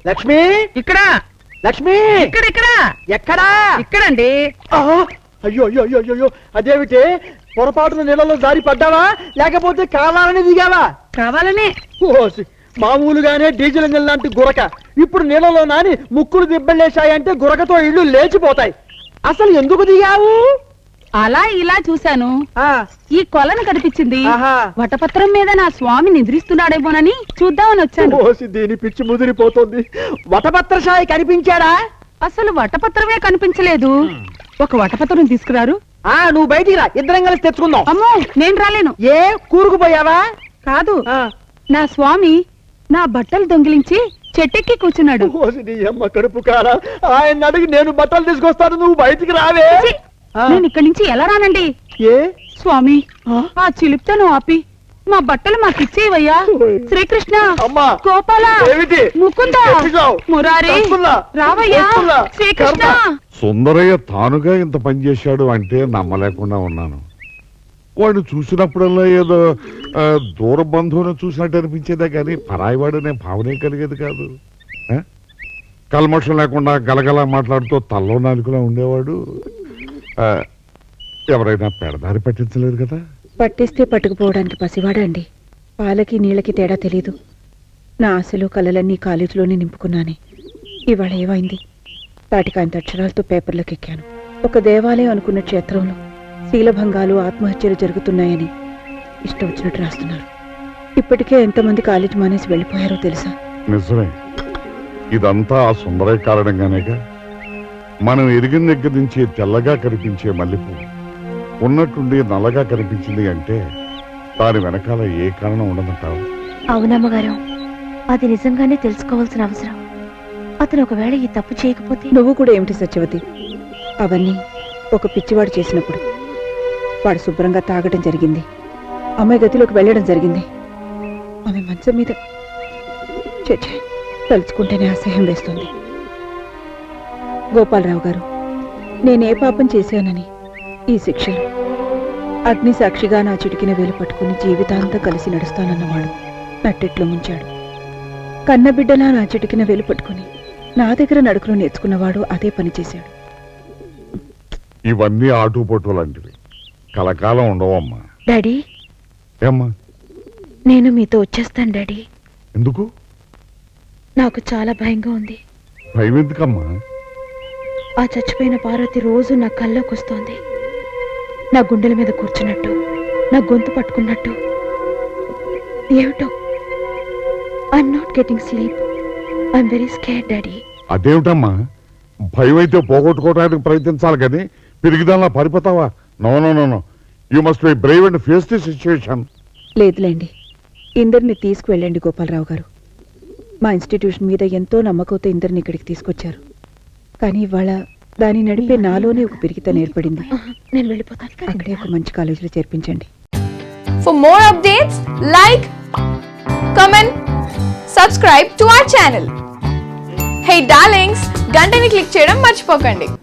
లక్ష్మి ఇక్కడ లక్ష్మి ఇక్కడ ఇక్కడ ఎక్కడా ఇక్కడండి. అయ్యో అయ్యో అయ్యో అయ్యో అదేమిటి పొరపాటున నీళ్ళలో జారి పడ్డావా లేకపోతే కావాలని దిగావా? కావాలనే. మామూలుగానే డీజిల్ ఇంజన్ లాంటి గురక ఇప్పుడు నీళ్ళలో నాని ముక్కులు దిబ్బలేశాయంటే గురకతో ఇళ్ళు లేచిపోతాయి. అసలు ఎందుకు దిగావు? అలా ఇలా చూశాను, ఈ కొలను కనిపించింది. ఆహా. వటపత్రం మీద నా స్వామి నిద్రిస్తున్నాడేమోనని చూద్దామని వచ్చాను. దీని పిచ్చి ముదిరిపోతుంది. వటపత్రశాయి కనిపించాడా? అసలు వటపత్రమే కనిపించలేదు. ఒక వటపత్రం తీసుకురారు. నువ్వు బయటికి రా, ఇద్దరం కలిసి తెచ్చుకుందాం. అమ్మో, నేను రాలేను. ఏ కూరుకుపోయావా? కాదు, నా స్వామి నా బట్టలు దొంగిలించి చెట్టెక్కి కూర్చున్నాడు. అమ్మ కడుపు కారా, ఆయన అడిగి నేను బట్టలు తీసుకొస్తాను, నువ్వు బయటికి రావే. నేను ఇక్కడి నుంచి ఎలా రానండి? ఏ స్వామి, ఆ చిలిప్తను ఆపి మా బట్టలు మాకిచ్చేవయ్యా. శ్రీకృష్ణ, గోపాల, ముకుంద, మురారి, రావయ్యా. శ్రీకృష్ణ. సుందరయ్య తానుగా ఇంత పని చేశాడు అంటే నమ్మలేకుండా ఉన్నాను. వాడు చూసినప్పుడల్లా ఏదో దూర బంధువును చూసినట్టు అనిపించేదే కానీ పరాయివాడనే భావనే కలిగేది కాదు. కల్మషం లేకుండా గలగలా మాట్లాడుతూ తల్లో నాలుకలా ఉండేవాడు. ఎవరైనా పెడదారి పట్టించలేరు కదా. పట్టిస్తే పట్టుకుపోవడానికి పసివాడా అండి. పాలకి నీళ్ళకి తేడా తెలీదు. నా ఆశలు కలలన్నీ కాలేజీలోనే నింపుకున్నానే. ఇవాళ ఏమైంది? తాటికాంత అక్షరాలతో పేపర్లోకి ఎక్కాను. ఒక దేవాలయం అనుకున్న క్షేత్రంలో శీలభంగాలు, ఆత్మహత్యలు జరుగుతున్నాయని ఇష్టం వచ్చినట్టు రాస్తున్నారు. ఇప్పటికే ఎంతమంది కాలేజీ మానేసి వెళ్ళిపోయారో తెలుసా? నిజమే. ఇదంతా ఆ సుందరయ్య కారణంగానేగా. మనం ఎరిగిన దగ్గర నుంచి తెల్లగా కనిపించే మల్లెపువ్వు ఉన్నట్టుండి నల్లగా కనిపించింది అంటే దాని వెనకాల ఏ కారణం ఉండదంటావు? అవునమ్మగారు, అది నిజంగానే తెలుసుకోవాల్సిన అవసరం. అతను ఒకవేళ ఈ తప్పు చేయకపోతే. నువ్వు కూడా ఏమిటి సత్యవతి? అవన్నీ ఒక పిచ్చివాడు చేసినప్పుడు. వాడు శుభ్రంగా తాగడం జరిగింది, అమ్మాయి గదిలోకి వెళ్ళడం జరిగింది, ఆమె మంచం మీద. చచ్చే, తలుచుకుంటేనే అసహ్యం వేస్తుంది. గోపాలరావు గారు, నేనే పాపం చేశానని ఈ శిక్షలు. అగ్ని సాక్షిగా నా చిటికిన వేలు పట్టుకుని జీవితాంతా కలిసి నడుస్తానన్నవాడు నట్టెట్లో ముంచాడు. కన్నబిడ్డలా నా చిటికిన వేలు పట్టుకుని నా దగ్గర నడుకులు నేర్చుకున్నవాడు అదే పని చేశాడు. ఇవన్నీ ఆటుపోటు లాంటివి, కలకాలం ఉండవమ్మా. డాడీ, ఏమ్మా? నేను మీతో వచ్చేస్తాను డాడీ. ఎందుకు? నాకు చాలా భయంగా ఉంది. భయం ఎందుకమ్మా? ఆ చచ్చిపోయిన పార్వతి రోజు నా కల్లోకి వస్తోంది. నా గుండెల మీద కూర్చున్నట్టు, నా గొంతు పట్టుకున్నట్టు. ఏమిటో, I'm not getting sleep. I'm very scared daddy. అదేమిటమ్మా, భయం అయితే పోగొట్టుకోవడానికి ప్రయత్నించాలి కానీ పెరిగిదాల్లా పారిపోతావా? No no no no, you must be brave and face the situation. లేదులేండి, ఇందరిని తీసుకువెళ్ళండి గోపాలరావు గారు. మా ఇన్స్టిట్యూషన్ మీద ఎంతో నమ్మకంతో ఇందరిని ఇక్కడికి తీసుకొచ్చారు. కానీ ఇవాళ దాన్ని నడిపే నాలోనే ఒక పిరికితనం ఏర్పడింది. నేను వెళ్ళిపోతాను. అక్కడే ఒక మంచి కాలేజీలో చేర్పించండి. For more updates, like, comment, subscribe to our channel. Hey darlings, గంటని click చేయడం మర్చిపోకండి.